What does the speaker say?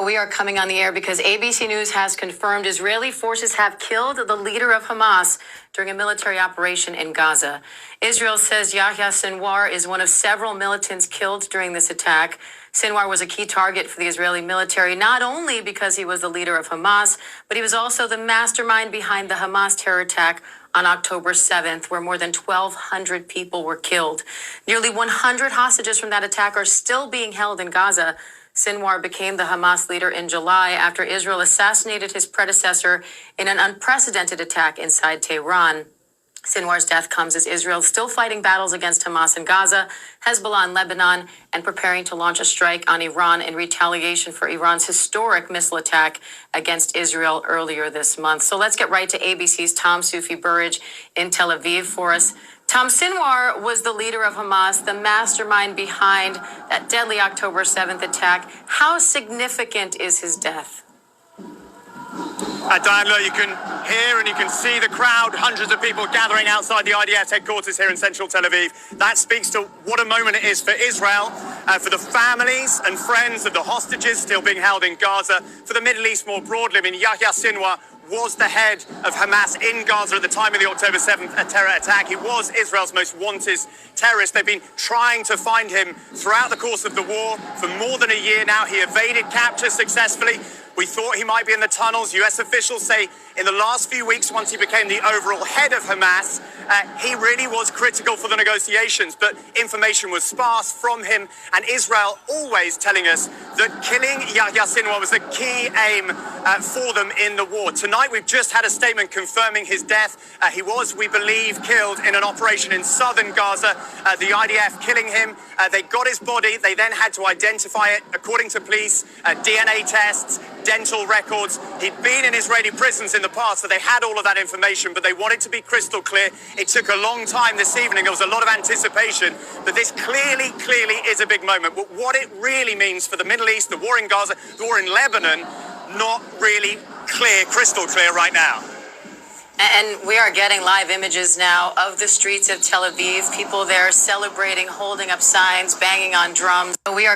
We are coming on the air because ABC News has confirmed Israeli forces have killed the leader of Hamas during a military operation in Gaza. Israel says Yahya Sinwar is one of several militants killed during this attack. Sinwar was a key target for the Israeli military, not only because he was the leader of Hamas, but he was also the mastermind behind the Hamas terror attack on October 7th, where more than 1,200 people were killed. Nearly 100 hostages from that attack are still being held in Gaza. Sinwar became the Hamas leader in July after Israel assassinated his predecessor in an unprecedented attack inside Tehran. Sinwar's death comes as Israel is still fighting battles against Hamas in Gaza, Hezbollah in Lebanon, and preparing to launch a strike on Iran in retaliation for Iran's historic missile attack against Israel earlier this month. So let's get right to ABC's Tom Sufi Burridge in Tel Aviv for us. Tom, Sinwar was the leader of Hamas, the mastermind behind that deadly October 7th attack. How significant is his death? Diane, look, you can hear and you can see the crowd, hundreds of people gathering outside the IDF headquarters here in central Tel Aviv. That speaks to what a moment it is for Israel, for the families and friends of the hostages still being held in Gaza, for the Middle East more broadly. I mean, Yahya Sinwar was the head of Hamas in Gaza at the time of the October 7th terror attack. He was Israel's most wanted terrorist. They've been trying to find him throughout the course of the war for more than a year now. He evaded capture successfully. We thought he might be in the tunnels. US officials say in the last few weeks, once he became the overall head of Hamas, he really was critical for the negotiations, but information was sparse from him, and Israel always telling us that killing Yahya Sinwar was the key aim for them in the war. Tonight, we've just had a statement confirming his death. He was, we believe, killed in an operation in southern Gaza. The IDF killing him. They got his body. They then had to identify it. According to police, DNA tests, dental records. He'd been in Israeli prisons in the past, so they had all of that information, but they wanted to be crystal clear. It took a long time this evening. There was a lot of anticipation, but this clearly is a big moment. But what it really means for the Middle East, the war in Gaza, the war in Lebanon, not really clear, crystal clear right now. And we are getting live images now of the streets of Tel Aviv, people there celebrating, holding up signs, banging on drums. We are